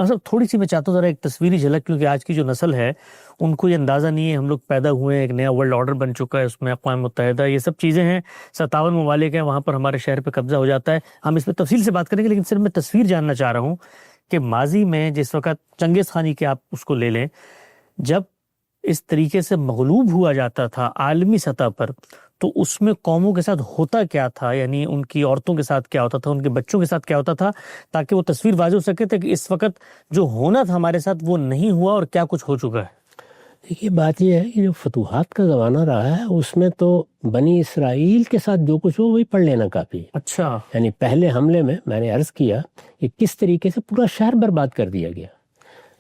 اصل تھوڑی سی میں چاہتا ہوں ذرا ایک تصویری جھلک، کیونکہ آج کی جو نسل ہے ان کو یہ اندازہ نہیں ہے، ہم لوگ پیدا ہوئے ہیں، ایک نیا ورلڈ آرڈر بن چکا ہے، اس میں اقوام متحدہ یہ سب چیزیں ہیں، 57 ممالک ہیں، وہاں پر ہمارے شہر پہ قبضہ ہو جاتا ہے. ہم اس پہ تفصیل سے بات کریں گے، لیکن صرف میں تصویر جاننا چاہ رہا ہوں کہ ماضی میں جس وقت چنگیز خانی کے آپ اس کو لے لیں، جب اس طریقے سے مغلوب ہوا جاتا تھا عالمی سطح پر، تو اس میں قوموں کے ساتھ ہوتا کیا تھا، یعنی ان کی عورتوں کے ساتھ کیا ہوتا تھا، ان کے بچوں کے ساتھ کیا ہوتا تھا، تاکہ وہ تصویر واضح ہو سکے تھا کہ اس وقت جو ہونا تھا ہمارے ساتھ وہ نہیں ہوا اور کیا کچھ ہو چکا ہے. دیکھیے بات یہ ہے کہ جو فتوحات کا زمانہ رہا ہے اس میں تو بنی اسرائیل کے ساتھ جو کچھ ہو وہی پڑھ لینا کافی ہے. اچھا. یعنی پہلے حملے میں نے عرض کیا کہ کس طریقے سے پورا شہر برباد کر دیا گیا.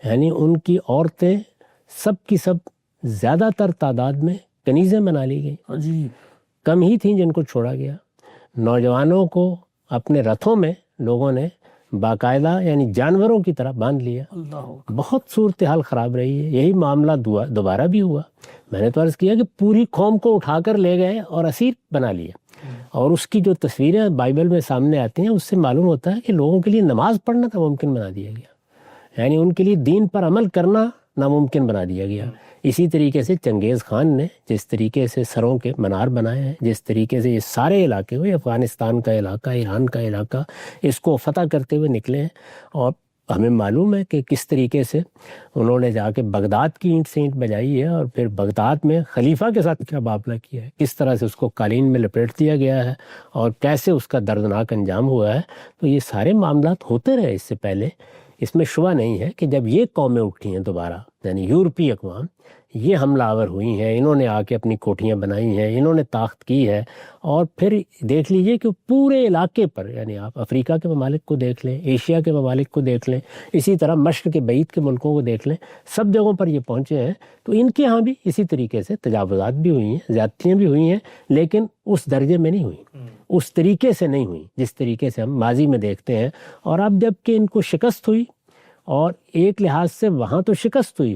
یعنی ان کی عورتیں سب کی سب زیادہ تر تعداد میں کنیزیں بنا لی گئی، جی. کم ہی تھیں جن کو چھوڑا گیا. نوجوانوں کو اپنے رتھوں میں لوگوں نے باقاعدہ یعنی جانوروں کی طرح باندھ لیا. اللہ. بہت صورتحال خراب رہی ہے. یہی معاملہ دوبارہ بھی ہوا. میں نے تو عرض کیا کہ پوری قوم کو اٹھا کر لے گئے اور اسیر بنا لیا. اور اس کی جو تصویریں بائبل میں سامنے آتی ہیں اس سے معلوم ہوتا ہے کہ لوگوں کے لیے نماز پڑھنا ناممکن بنا دیا گیا، یعنی ان کے لیے دین پر عمل کرنا ناممکن بنا دیا گیا. اسی طریقے سے چنگیز خان نے جس طریقے سے سروں کے منار بنائے ہیں، جس طریقے سے یہ سارے علاقے ہوئے، افغانستان کا علاقہ، ایران کا علاقہ، اس کو فتح کرتے ہوئے نکلے ہیں. اور ہمیں معلوم ہے کہ کس طریقے سے انہوں نے جا کے بغداد کی اینٹ سے اینٹ بجائی ہے، اور پھر بغداد میں خلیفہ کے ساتھ کیا معاملہ کیا ہے، کس طرح سے اس کو قالین میں لپیٹ دیا گیا ہے اور کیسے اس کا دردناک انجام ہوا ہے. تو یہ سارے معاملات ہوتے رہے اس سے پہلے. اس میں شبہ نہیں ہے کہ جب یہ قومیں اٹھی ہیں دوبارہ، یعنی یورپی اقوام یہ حملہ آور ہوئی ہیں، انہوں نے آ کے اپنی کوٹھیاں بنائی ہیں، انہوں نے طاقت کی ہے. اور پھر دیکھ لیجئے کہ پورے علاقے پر، یعنی آپ افریقہ کے ممالک کو دیکھ لیں، ایشیا کے ممالک کو دیکھ لیں، اسی طرح مشرق کے بعید کے ملکوں کو دیکھ لیں، سب جگہوں پر یہ پہنچے ہیں. تو ان کے ہاں بھی اسی طریقے سے تجاوزات بھی ہوئی ہیں، زیادتیاں بھی ہوئی ہیں، لیکن اس درجے میں نہیں ہوئی، اس طریقے سے نہیں ہوئی جس طریقے سے ہم ماضی میں دیکھتے ہیں. اور اب جب کہ ان کو شکست ہوئی، اور ایک لحاظ سے وہاں تو شکست ہوئی،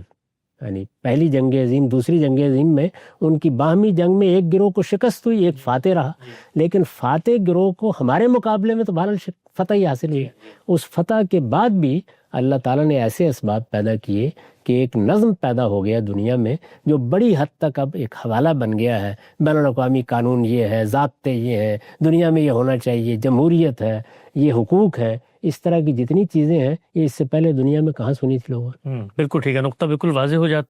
یعنی پہلی جنگ عظیم، دوسری جنگ عظیم میں ان کی باہمی جنگ میں ایک گروہ کو شکست ہوئی، ایک فاتح رہا، لیکن فاتح گروہ کو ہمارے مقابلے میں تو بہرحال فتح ہی حاصل ہوئی. اس فتح کے بعد بھی اللہ تعالیٰ نے ایسے اسباب پیدا کیے کہ ایک نظم پیدا ہو گیا دنیا میں، جو بڑی حد تک اب ایک حوالہ بن گیا ہے. بین الاقوامی قانون یہ ہے، ضابطے یہ ہیں، دنیا میں یہ ہونا چاہیے، جمہوریت ہے، یہ حقوق ہے، اس طرح کی جتنی چیزیں ہیں یہ اس سے پہلے دنیا میں کہاں سنی تھی لوگوں نے. بالکل ٹھیک ہے، نقطہ بالکل واضح ہو جاتا